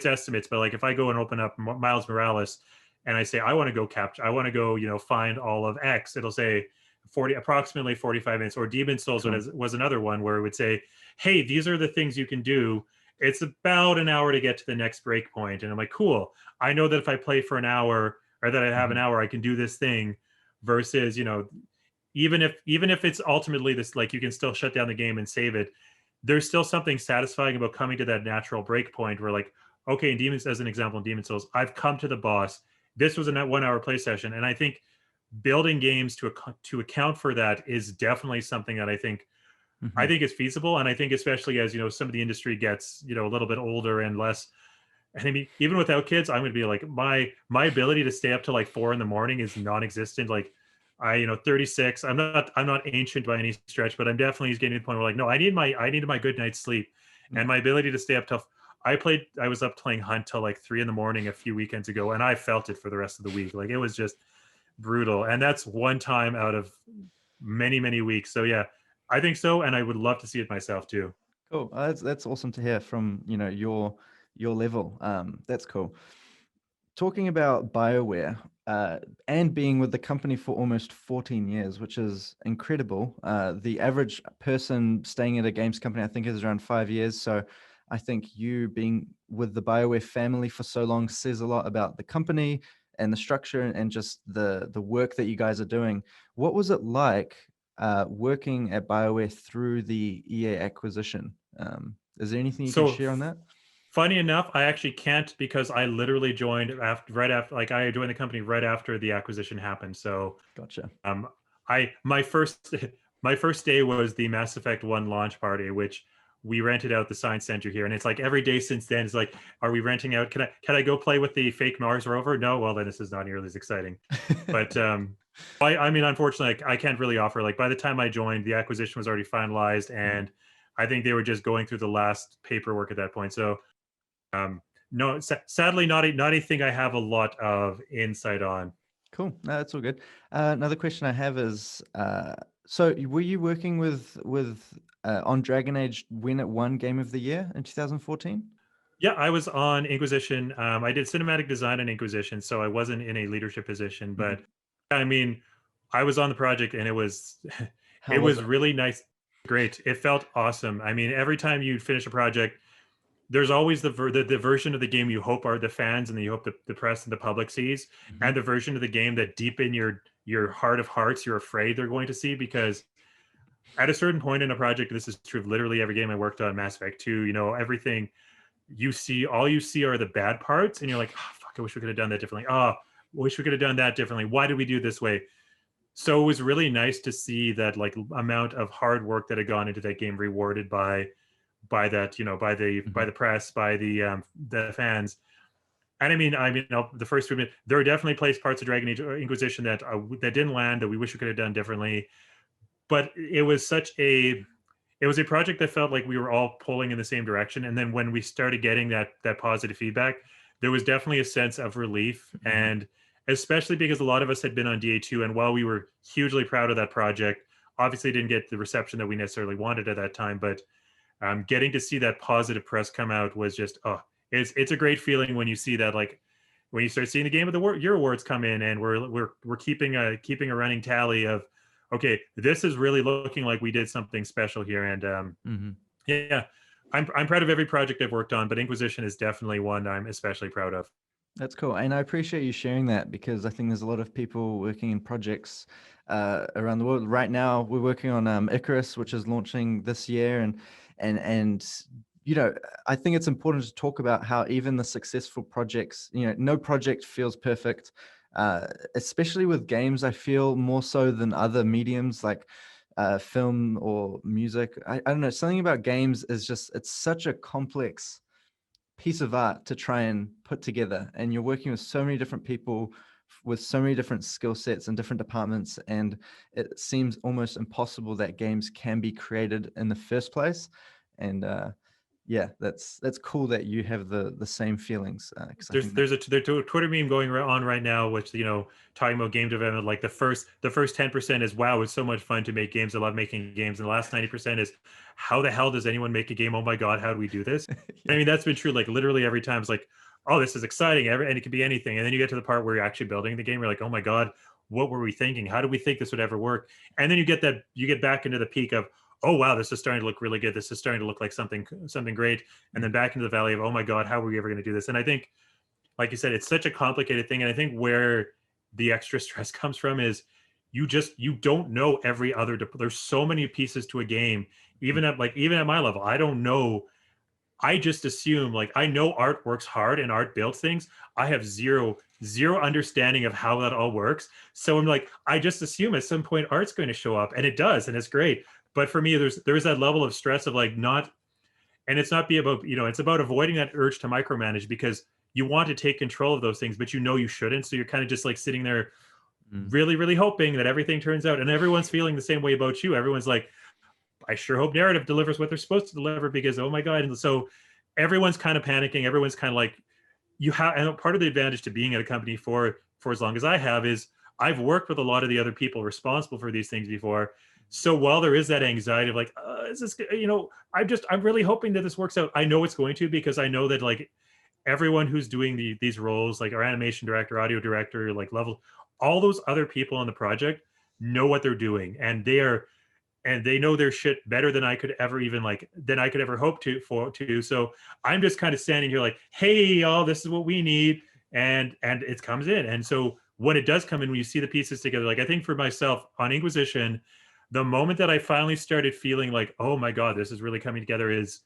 estimates, but like if I go and open up Miles Morales and I say I want to go capture, I want to go, find all of X, it'll say approximately 45 minutes. Or Demon Souls Cool. was another one where it would say, hey, these are the things you can do. It's about an hour to get to the next breakpoint. And I'm like, cool. I know that if I play for an hour or that I have an hour, I can do this thing versus, even if it's ultimately this, like you can still shut down the game and save it, there's still something satisfying about coming to that natural break point where like, okay, in Demons, as an example, in Demon Souls, I've come to the boss. This was a 1 hour play session. And I think building games to account for that is definitely something that I think is feasible. And I think especially as, some of the industry gets, a little bit older and less. And I mean, even without kids, I'm going to be like, my ability to stay up to like 4 a.m. is non-existent. Like 36, I'm not ancient by any stretch, but I'm definitely getting to the point where like, no, I needed my good night's sleep. And my ability to stay up till I was up playing Hunt till like 3 a.m. a few weekends ago, and I felt it for the rest of the week. Like it was just brutal. And that's one time out of many, many weeks. So yeah, I think so. And I would love to see it myself too. Cool. That's awesome to hear from, your level. That's cool. Talking about Bioware and being with the company for almost 14 years, which is incredible. The average person staying at a games company, I think, is around 5 years. So I think you being with the Bioware family for so long says a lot about the company and the structure and just the work that you guys are doing. What was it like working at Bioware through the EA acquisition? Is there anything you can So share on that? funny enough, I actually can't because I literally joined right after, like I joined the company right after the acquisition happened. So Gotcha. I my first my first day was the Mass Effect 1 launch party, which we rented out the Science Center here, and it's like every day since then, it's like, are we renting out? Can I go play with the fake Mars rover? No, well then this is not nearly as exciting. But I mean, unfortunately, I can't really offer. Like by the time I joined, the acquisition was already finalized, and I think they were just going through the last paperwork at that point. So no, sadly, not anything I have a lot of insight on. Cool. No, that's all good. Another question I have is, so were you working with on Dragon Age when it won Game of the Year in 2014? Yeah, I was on Inquisition. I did cinematic design on Inquisition, so I wasn't in a leadership position. But I mean, I was on the project, and it was How it was was it? really nice, great. It felt awesome. I mean, every time you'd finish a project, there's always the version of the game you hope are the fans and you hope the press and the public sees, and the version of the game that deep in your heart of hearts you're afraid they're going to see, because at a certain point in a project, this is true of literally every game I worked on, Mass Effect 2, everything all you see are the bad parts, and you're like, oh, fuck, I wish we could have done that differently. Oh, I wish we could have done that differently. Why did we do this way? So it was really nice to see that like amount of hard work that had gone into that game rewarded by that, by the press, by the fans. And the first 2 minutes, there were definitely parts of Dragon Age Inquisition that didn't land, that we wish we could have done differently. But it was a project that felt like we were all pulling in the same direction. And then when we started getting that positive feedback, there was definitely a sense of relief. And especially because a lot of us had been on DA2, and while we were hugely proud of that project, obviously didn't get the reception that we necessarily wanted at that time. But getting to see that positive press come out was just, it's a great feeling when you see that, like when you start seeing the Game of the Year awards come in, and we're keeping a running tally of, okay, this is really looking like we did something special here. And yeah, I'm proud of every project I've worked on, but Inquisition is definitely one I'm especially proud of. That's cool. And I appreciate you sharing that, because I think there's a lot of people working in projects around the world. Right now, we're working on Icarus, which is launching this year. And I think it's important to talk about how even the successful projects, no project feels perfect. Especially with games, I feel more so than other mediums like film or music. I don't know, something about games is just, it's such a complex piece of art to try and put together, and you're working with so many different people with so many different skill sets and different departments, and it seems almost impossible that games can be created in the first place. And yeah, that's cool that you have the same feelings. There's a Twitter meme going on right now, which talking about game development. Like the first 10% is, wow, it's so much fun to make games. I love making games, and the last 90% is, how the hell does anyone make a game? Oh my god, how do we do this? Yeah. I mean, that's been true like literally every time. It's like, oh, this is exciting, and it could be anything. And then you get to the part where you're actually building the game. You're like, oh my god, what were we thinking? How did we think this would ever work? And then you get back into the peak of, oh wow, this is starting to look really good. This is starting to look like something great. And then back into the valley of, oh my god, how were we ever going to do this? And I think, like you said, it's such a complicated thing. And I think where the extra stress comes from is you don't know every other. There's so many pieces to a game. Even at my level, I don't know. I just assume, like, I know art works hard and art builds things. I have zero understanding of how that all works. So I'm like, I just assume at some point art's going to show up, and it does, and it's great. But for me, there's that level of stress of like not, and it's not about, it's about avoiding that urge to micromanage, because you want to take control of those things, but you shouldn't. So you're kind of just like sitting there really, really hoping that everything turns out, and everyone's feeling the same way about you. Everyone's like, I sure hope narrative delivers what they're supposed to deliver, because oh my god. And so everyone's kind of panicking. Everyone's kind of like, and part of the advantage to being at a company for as long as I have is I've worked with a lot of the other people responsible for these things before. So while there is that anxiety of like, is this, I'm really hoping that this works out. I know it's going to, because I know that like everyone who's doing these roles, like our animation director, audio director, like level, all those other people on the project know what they're doing, and they know their shit better than I could ever hope to. So I'm just kind of standing here like, hey, y'all, this is what we need. And it comes in. And so when it does come in, when you see the pieces together, like I think for myself on Inquisition, the moment that I finally started feeling like, oh my God, this is really coming together is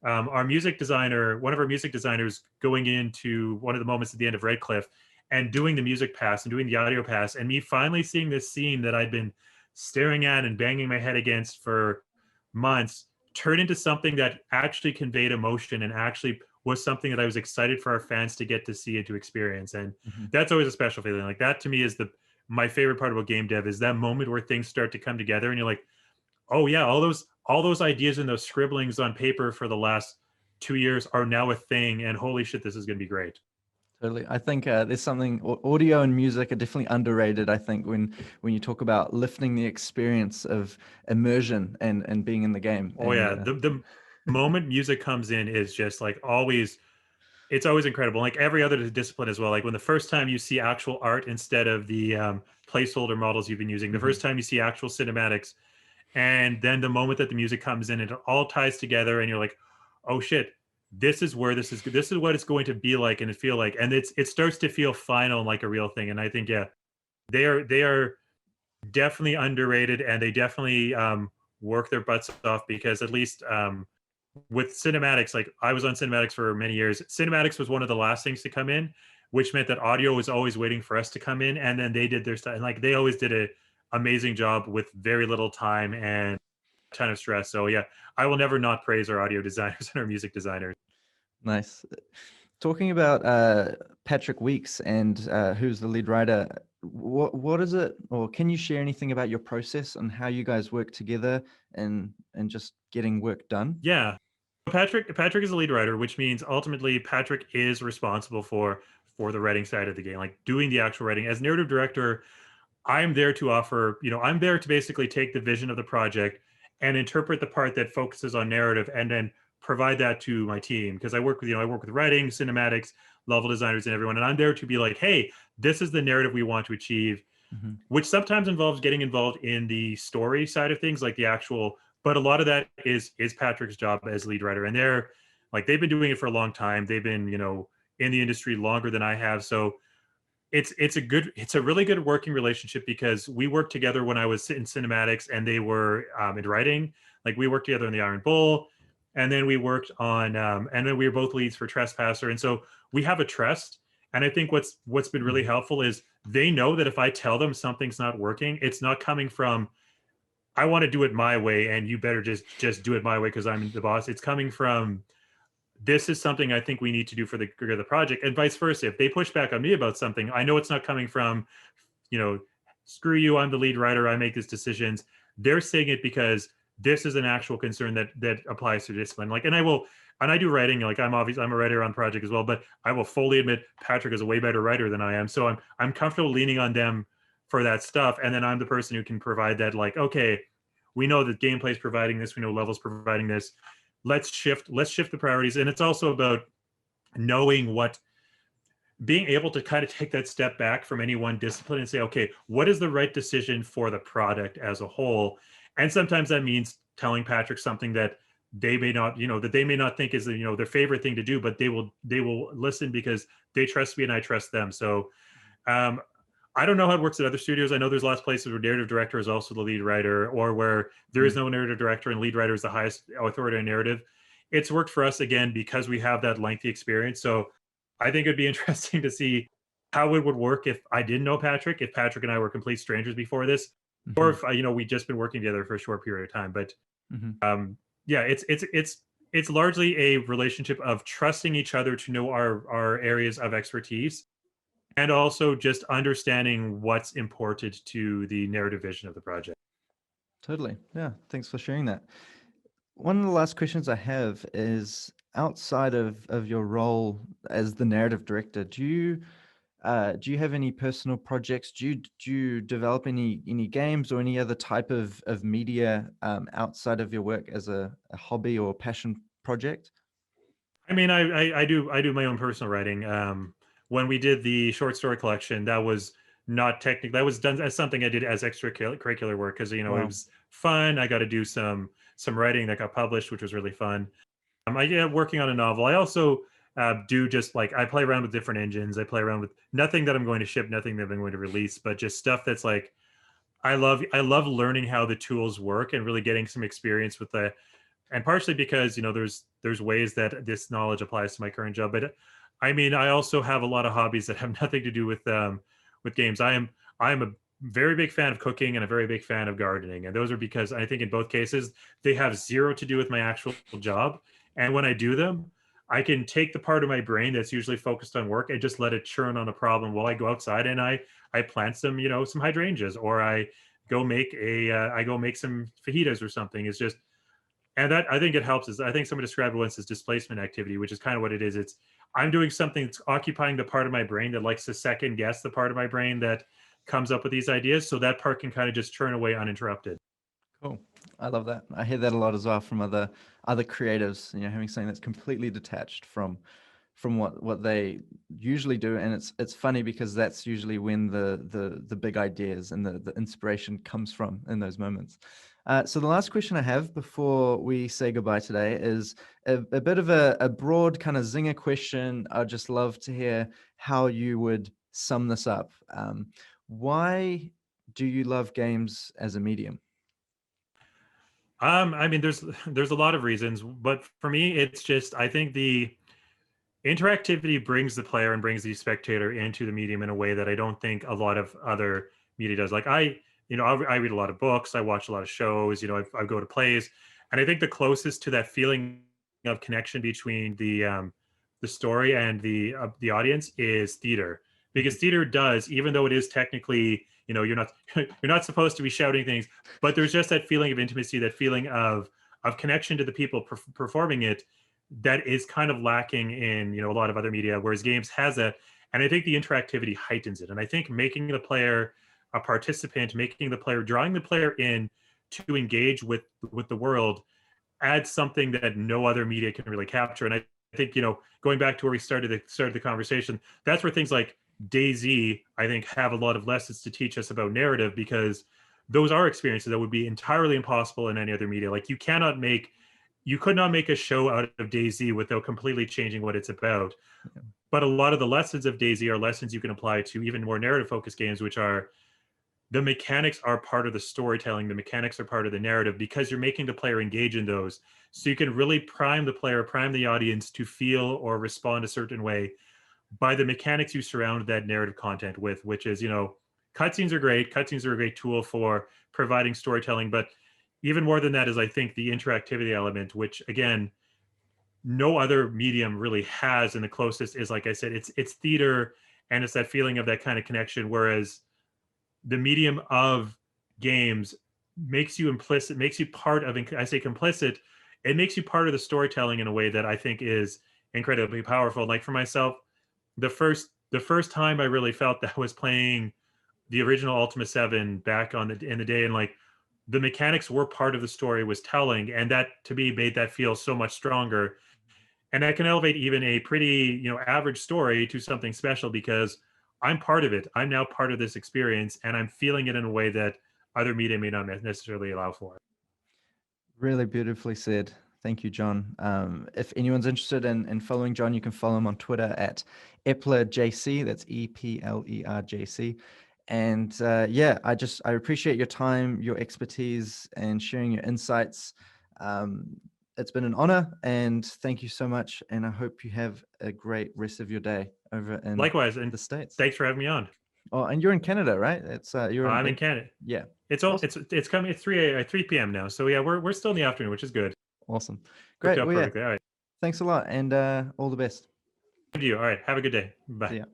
one of our music designers going into one of the moments at the end of Redcliffe and doing the music pass and doing the audio pass, and me finally seeing this scene that I'd been staring at and banging my head against for months turn into something that actually conveyed emotion and actually was something that I was excited for our fans to get to see and to experience. And that's always a special feeling. Like that to me is my favorite part about game dev, is that moment where things start to come together and you're like, oh yeah, all those ideas and those scribblings on paper for the last 2 years are now a thing, and holy shit, this is going to be great. Totally. I think there's something, audio and music are definitely underrated. I think when you talk about lifting the experience of immersion and being in the game. Oh yeah, the moment music comes in is just like always, it's always incredible. Like every other discipline as well. Like when the first time you see actual art instead of the placeholder models you've been using, the first time you see actual cinematics, and then the moment that the music comes in, it all ties together, and you're like, oh shit, this is what it's going to be like and feel like, and it starts to feel final and like a real thing. And I think, yeah, they are definitely underrated, and they definitely work their butts off, because at least with cinematics, like I was on cinematics for many years. Cinematics was one of the last things to come in, which meant that audio was always waiting for us to come in, and then they did their stuff. And like they always did a amazing job with very little time and a ton of stress. So yeah, I will never not praise our audio designers and our music designers. Nice. Talking about Patrick Weeks and who's the lead writer, what is it, or can you share anything about your process and how you guys work together and just getting work done? Yeah. Patrick is the lead writer, which means ultimately Patrick is responsible for the writing side of the game, like doing the actual writing. As narrative director, I'm there to offer, I'm there to basically take the vision of the project and interpret the part that focuses on narrative, and then provide that to my team, because I work with writing, cinematics, level designers, and everyone, and I'm there to be like, hey, this is the narrative we want to achieve, Mm-hmm. which sometimes involves getting involved in the story side of things, like the actual. But a lot of that is Patrick's job as lead writer, and they've been doing it for a long time. They've been in the industry longer than I have, so it's a really good working relationship, because we worked together when I was in cinematics and they were in writing. Like we worked together in the Iron Bull, and then we worked on and then we were both leads for Trespasser, and so we have a trust. And I think what's been really Mm-hmm. helpful is they know that if I tell them something's not working, it's not coming from I want to do it my way and you better just do it my way because I'm the boss. It's coming from this is something I think we need to do for the project, and vice versa. If they push back on me about something, I know it's not coming from, you know, screw you, I'm the lead writer, I make these decisions. They're saying it because this is an actual concern that applies to discipline. Like, and I do writing. Like, I'm a writer on project as well, but I will fully admit Patrick is a way better writer than I am. So I'm comfortable leaning on them for that stuff, and then I'm the person who can provide that. Like, okay, we know that gameplay is providing this, we know levels providing this. Let's shift the priorities, and it's also about knowing what being able to kind of take that step back from any one discipline and say, okay, what is the right decision for the product as a whole? And sometimes that means telling Patrick something that they may not, that they may not think is, their favorite thing to do, but they will listen because they trust me and I trust them. So um, I don't know how it works at other studios. I know there's lots of places where narrative director is also the lead writer, or where there is no narrative director and lead writer is the highest authority on narrative. It's worked for us again because we have that lengthy experience. So I think it'd be interesting to see how it would work if I didn't know Patrick, if Patrick and I were complete strangers before this, or Mm-hmm. if we'd just been working together for a short period of time. But Mm-hmm. yeah, it's largely a relationship of trusting each other to know our areas of expertise, and also just understanding what's important to the narrative vision of the project. Totally. Yeah. Thanks for sharing that. One of the last questions I have is outside of your role as the narrative director, do you have any personal projects? Do you develop any games or any other type of media outside of your work as a hobby or passion project? I mean, I do my own personal writing. When we did the short story collection, that was not technical. That was done as something I did as extracurricular work, because it Wow. was fun. I got to do some writing that got published, which was really fun. Working on a novel. I also do just like I play around with different engines. I play around with nothing that I'm going to ship, nothing that I'm going to release, but just stuff that's like I love learning how the tools work and really getting some experience with the and partially because there's ways that this knowledge applies to my current job. But I mean, I also have a lot of hobbies that have nothing to do with games. I am a very big fan of cooking and a very big fan of gardening, and those are because I think in both cases they have zero to do with my actual job. And when I do them, I can take the part of my brain that's usually focused on work and just let it churn on a problem while I go outside and I plant some hydrangeas, or I go make some fajitas or something. It's just and that I think it helps is I think someone described it once as displacement activity, which is kind of what it is. It's I'm doing something that's occupying the part of my brain that likes to second guess the part of my brain that comes up with these ideas. So that part can kind of just churn away uninterrupted. Cool. I love that. I hear that a lot as well from other creatives, having something that's completely detached from what they usually do. And it's funny because that's usually when the big ideas and the inspiration comes from in those moments. So the last question I have before we say goodbye today is a bit of a broad kind of zinger question. I'd just love to hear how you would sum this up. Why do you love games as a medium? I mean, there's a lot of reasons, but for me, it's just I think the interactivity brings the player and brings the spectator into the medium in a way that I don't think a lot of other media does. Like I read a lot of books, I watch a lot of shows, I go to plays, and I think the closest to that feeling of connection between the story and the audience is theater, because theater does, even though it is technically, you're not supposed to be shouting things, but there's just that feeling of intimacy, that feeling of connection to the people performing it, that is kind of lacking in a lot of other media, whereas games has that. And I think the interactivity heightens it, and I think making the player a participant, making the player, drawing the player in to engage with the world, adds something that no other media can really capture. And I think, going back to where we started the conversation, that's where things like DayZ, I think, have a lot of lessons to teach us about narrative, because those are experiences that would be entirely impossible in any other media. Like you could not make a show out of DayZ without completely changing what it's about. Yeah. But a lot of the lessons of DayZ are lessons you can apply to even more narrative focused games, which are, the mechanics are part of the storytelling. The mechanics are part of the narrative, because you're making the player engage in those. So you can really prime the player, prime the audience to feel or respond a certain way by the mechanics you surround that narrative content with, which is, cutscenes are great. Cutscenes are a great tool for providing storytelling. But even more than that is, I think, the interactivity element, which, again, no other medium really has. And the closest is, like I said, it's theater, and it's that feeling of that kind of connection. Whereas the medium of games makes you implicit, makes you part of, I say complicit, it makes you part of the storytelling in a way that I think is incredibly powerful. Like for myself, the first time I really felt that, was playing the original Ultima 7 back in the day, and like the mechanics were part of the story was telling, and that to me made that feel so much stronger. And that can elevate even a pretty, average story to something special, because I'm part of it. I'm now part of this experience, and I'm feeling it in a way that other media may not necessarily allow for. Really beautifully said. Thank you, John. If anyone's interested in following John, you can follow him on Twitter at EplerJC. That's EPLERJC. And yeah, I appreciate your time, your expertise, and sharing your insights. It's been an honor, and thank you so much. And I hope you have a great rest of your day over in Likewise, and the States. thanks for having me on. Oh, and you're in Canada, right? It's I'm in Canada. Yeah. It's all Awesome. it's coming at 3 p.m. now. So yeah, we're still in the afternoon, which is good. Awesome. Worked Great. out Well, yeah. perfectly. All right. Thanks a lot, and all the best. Thank you. All right. Have a good day. Bye. See ya.